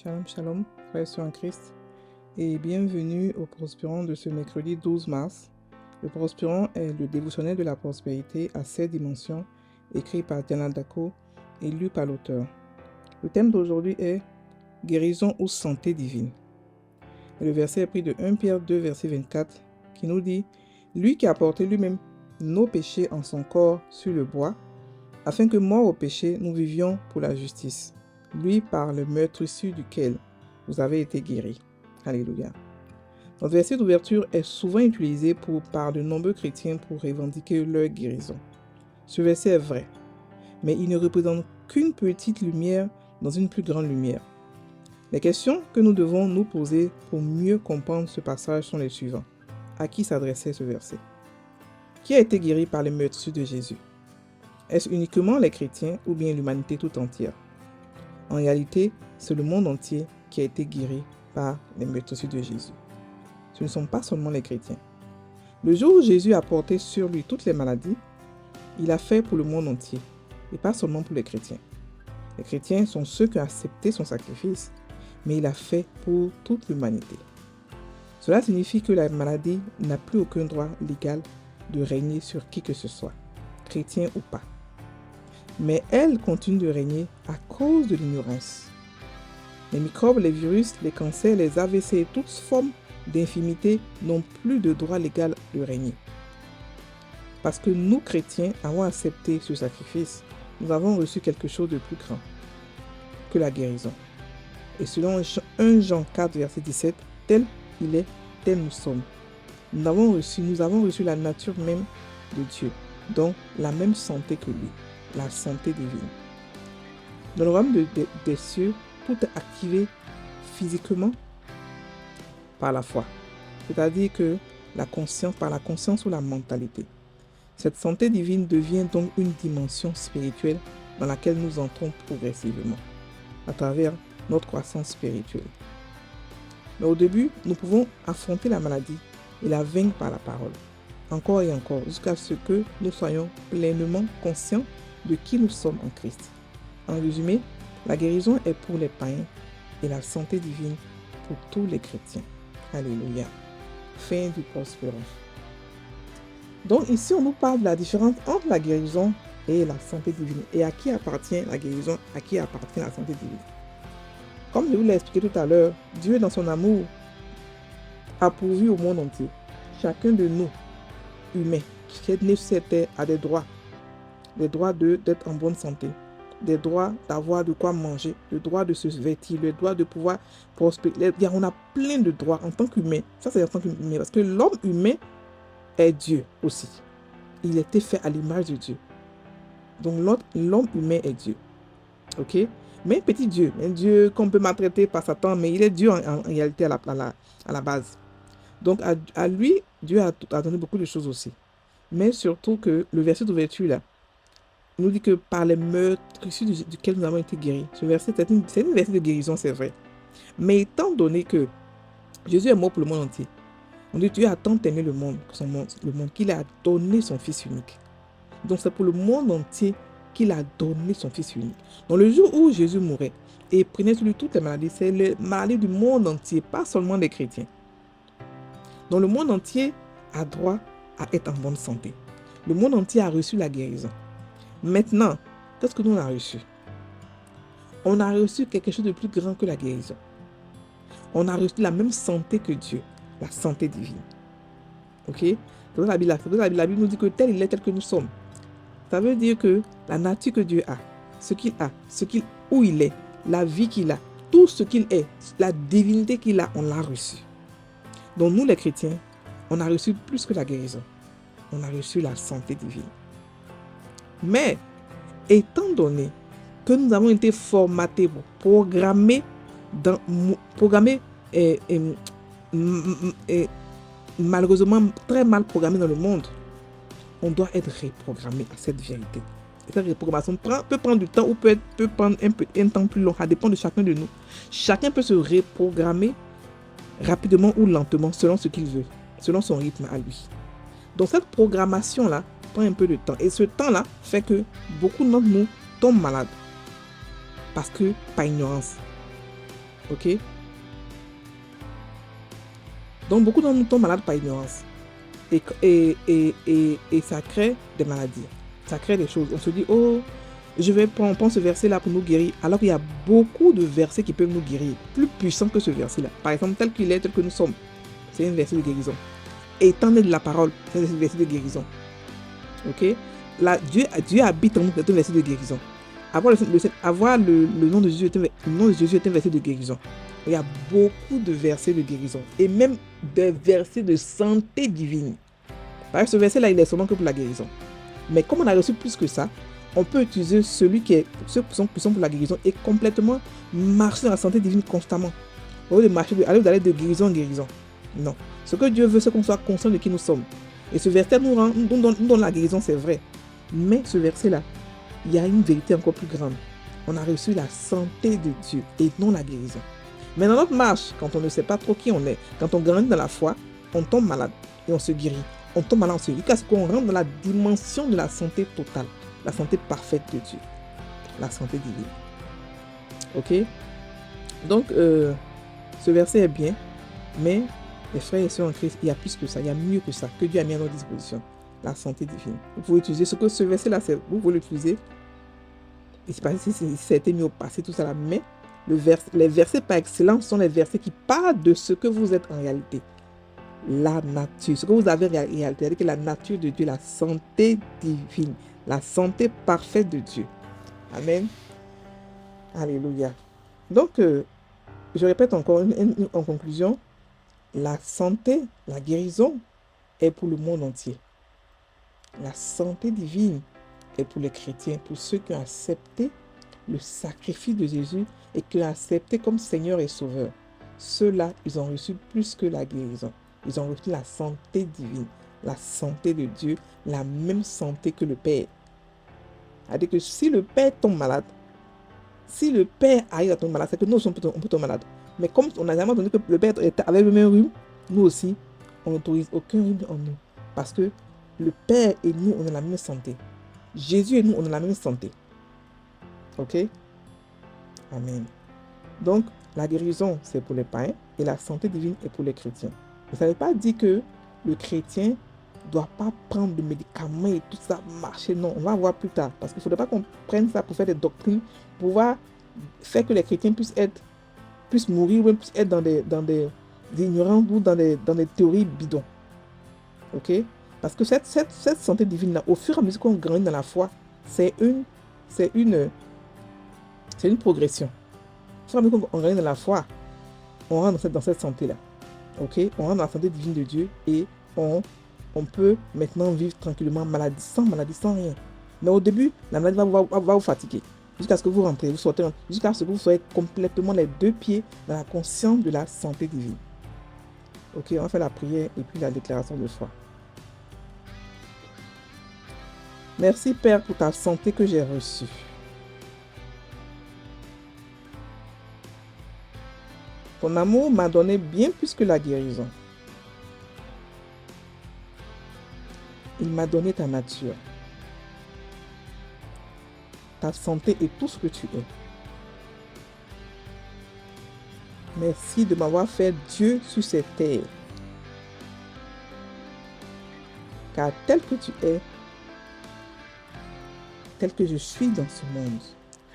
Shalom, shalom, frères et sœurs en Christ, et bienvenue au Prospérant de ce mercredi 12 mars. Le Prospérant est le dévotionnel de la prospérité à 7 dimensions, écrit par Diana Dako et lu par l'auteur. Le thème d'aujourd'hui est guérison ou santé divine. Et le verset est pris de 1 Pierre 2, verset 24, qui nous dit « Lui qui a porté lui-même nos péchés en son corps sur le bois, afin que morts au péché, nous vivions pour la justice. Lui par le meurtrissure duquel vous avez été guéris. » Alléluia. Notre verset d'ouverture est souvent utilisé par de nombreux chrétiens pour revendiquer leur guérison. Ce verset est vrai, mais il ne représente qu'une petite lumière dans une plus grande lumière. Les questions que nous devons nous poser pour mieux comprendre ce passage sont les suivants. À qui s'adressait ce verset? Qui a été guéri par les meurtrissures de Jésus? Est-ce uniquement les chrétiens ou bien l'humanité tout entière? En réalité, c'est le monde entier qui a été guéri par les meurtrissures de Jésus. Ce ne sont pas seulement les chrétiens. Le jour où Jésus a porté sur lui toutes les maladies, il a fait pour le monde entier, et pas seulement pour les chrétiens. Les chrétiens sont ceux qui ont accepté son sacrifice, mais il a fait pour toute l'humanité. Cela signifie que la maladie n'a plus aucun droit légal de régner sur qui que ce soit, chrétien ou pas. Mais elle continue de régner à cause de l'ignorance. Les microbes, les virus, les cancers, les AVC et toutes formes d'infirmité n'ont plus de droit légal de régner. Parce que nous, chrétiens, avons accepté ce sacrifice, nous avons reçu quelque chose de plus grand que la guérison. Et selon 1 Jean 4, verset 17, tel il est, tel nous sommes. Nous avons reçu la nature même de Dieu, donc la même santé que lui. La santé divine. Dans le royaume des cieux, tout est activé physiquement par la foi, c'est-à-dire que par la conscience ou la mentalité. Cette santé divine devient donc une dimension spirituelle dans laquelle nous entrons progressivement, à travers notre croissance spirituelle. Mais au début, nous pouvons affronter la maladie et la vaincre par la parole, encore et encore, jusqu'à ce que nous soyons pleinement conscients de qui nous sommes en Christ. En résumé, la guérison est pour les païens et la santé divine pour tous les chrétiens. Alléluia. Fin du prospérant. Donc ici, on nous parle de la différence entre la guérison et la santé divine. Et à qui appartient la guérison, à qui appartient la santé divine. Comme je vous l'ai expliqué tout à l'heure, Dieu, dans son amour, a pourvu au monde entier. Chacun de nous, humains, qui est né sur cette terre, a des droits d'être en bonne santé, des droits d'avoir de quoi manger, le droit de se vêtir, le droit de pouvoir prospérer. On a plein de droits en tant qu'humain. Ça, c'est en tant qu'humain. Parce que l'homme humain est Dieu aussi. Il a été fait à l'image de Dieu. Donc, l'homme humain est Dieu. OK? Mais petit Dieu, un Dieu qu'on peut maltraiter par Satan, mais il est Dieu en réalité à la base. Donc, à lui, Dieu a donné beaucoup de choses aussi. Mais surtout que le verset d'ouverture là, nous dit que par les meurtrissures duquel nous avons été guéris. Ce verset, c'est une verset de guérison, c'est vrai. Mais étant donné que Jésus est mort pour le monde entier, on dit Dieu a tant aimé le monde, qu'il a donné son Fils unique. Donc c'est pour le monde entier qu'il a donné son Fils unique. Donc le jour où Jésus mourait et prenait sur lui toutes les maladies, c'est les maladies du monde entier, pas seulement des chrétiens. Donc le monde entier a droit à être en bonne santé. Le monde entier a reçu la guérison. Maintenant, qu'est-ce que nous on a reçu? On a reçu quelque chose de plus grand que la guérison. On a reçu la même santé que Dieu, la santé divine. Ok? La Bible nous dit que tel il est, tel que nous sommes. Ça veut dire que la nature que Dieu a, ce qu'il a, où il est, la vie qu'il a, tout ce qu'il est, la divinité qu'il a, on l'a reçu. Donc nous les chrétiens, on a reçu plus que la guérison. On a reçu la santé divine. Mais, étant donné que nous avons été formatés, programmés, malheureusement très mal programmés dans le monde, on doit être reprogrammé à cette vérité. Et cette reprogrammation peut prendre du temps ou peut prendre un temps plus long. Ça dépend de chacun de nous. Chacun peut se reprogrammer rapidement ou lentement selon ce qu'il veut, selon son rythme à lui. Donc cette programmation-là prend un peu de temps. Et ce temps-là fait que beaucoup d'entre nous tombent malades. Parce que, par ignorance. Ok? Donc, beaucoup d'entre nous tombent malades par ignorance. Et ça crée des maladies. Ça crée des choses. On se dit, oh, je vais prendre ce verset-là pour nous guérir. Alors qu'il y a beaucoup de versets qui peuvent nous guérir. Plus puissants que ce verset-là. Par exemple, tel qu'il est, tel que nous sommes. C'est un verset de guérison. Étant né de la parole, c'est un verset de guérison. Ok? Là, Dieu habite en nous, c'est un verset de guérison. Avoir le nom de Jésus est un verset de guérison. Il y a beaucoup de versets de guérison. Et même des versets de santé divine. Par exemple, ce verset-là, il est seulement que pour la guérison. Mais comme on a reçu plus que ça, on peut utiliser ceux qui sont puissants pour la guérison et complètement marcher dans la santé divine constamment. Au lieu de marcher, d'aller de guérison en guérison. Non. Ce que Dieu veut, c'est qu'on soit conscient de qui nous sommes. Et ce verset nous donne la guérison, c'est vrai. Mais ce verset-là, il y a une vérité encore plus grande. On a reçu la santé de Dieu et non la guérison. Mais dans notre marche, quand on ne sait pas trop qui on est, quand on grandit dans la foi, on tombe malade et on se guérit. On tombe malade, on se guérit, parce qu'on rentre dans la dimension de la santé totale, la santé parfaite de Dieu, la santé divine. Ok? Donc, ce verset est bien, mais les frères et sœurs en Christ, il y a plus que ça, il y a mieux que ça, que Dieu a mis à notre disposition, la santé divine. Vous pouvez utiliser ce verset-là, vous pouvez l'utiliser. Je ne sais pas si ça a été mis au passé, tout ça là, mais les versets par excellence sont les versets qui parlent de ce que vous êtes en réalité. La nature, ce que vous avez en réalité, c'est-à-dire que la nature de Dieu, la santé divine, la santé parfaite de Dieu. Amen. Alléluia. Donc, je répète encore en conclusion, la santé, la guérison est pour le monde entier. La santé divine est pour les chrétiens, pour ceux qui ont accepté le sacrifice de Jésus et qui l'ont accepté comme Seigneur et Sauveur. Ceux-là, ils ont reçu plus que la guérison. Ils ont reçu la santé divine, la santé de Dieu, la même santé que le Père. C'est-à-dire que si le Père tombe malade, si le Père arrive à tomber malade, c'est que nous aussi on peut tomber malade. Mais comme on a jamais entendu que le Père avait le même rhume, nous aussi, on n'autorise aucun rhume en nous. Parce que le Père et nous, on a la même santé. Jésus et nous, on a la même santé. Ok? Amen. Donc, la guérison, c'est pour les païens et la santé divine est pour les chrétiens. Mais ça ne veut pas dire que le chrétien ne doit pas prendre de médicaments et tout ça, marcher. Non, on va voir plus tard. Parce qu'il ne faudrait pas qu'on prenne ça pour faire des doctrines, pour pouvoir faire que les chrétiens puissent mourir ou puissent être dans des ignorances ou dans des théories bidons. Ok? Parce que cette santé divine-là, au fur et à mesure qu'on grandit dans la foi, c'est une progression. Au fur et à mesure qu'on grandit dans la foi, on rentre dans cette santé-là. Ok? On rentre dans la santé divine de Dieu et on peut maintenant vivre tranquillement, maladie sans rien. Mais au début, la maladie va vous fatiguer. Jusqu'à ce que vous rentrez, vous sortez, jusqu'à ce que vous soyez complètement les deux pieds dans la conscience de la santé divine. Ok, on va faire la prière et puis la déclaration de foi. Merci Père pour ta santé que j'ai reçue. Ton amour m'a donné bien plus que la guérison. Il m'a donné ta nature, ta santé et tout ce que tu es. Merci de m'avoir fait Dieu sur cette terre. Car tel que tu es, tel que je suis dans ce monde.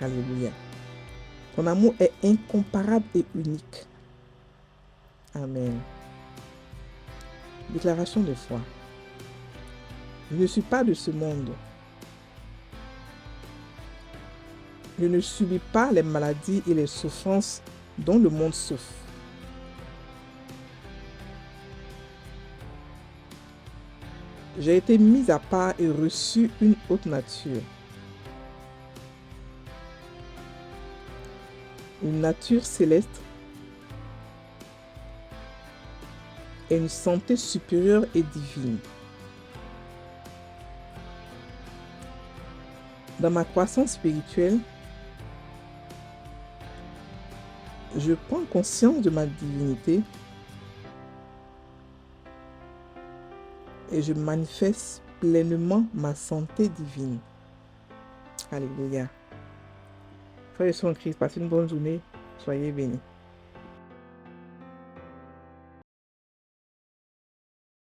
Alléluia. Ton amour est incomparable et unique. Amen. Déclaration de foi. Je ne suis pas de ce monde. Je ne subis pas les maladies et les souffrances dont le monde souffre. J'ai été mis à part et reçu une autre nature. Une nature céleste et une santé supérieure et divine. Dans ma croissance spirituelle, je prends conscience de ma divinité et je manifeste pleinement ma santé divine. Alléluia. Frères et sœurs en Christ, passez une bonne journée. Soyez bénis.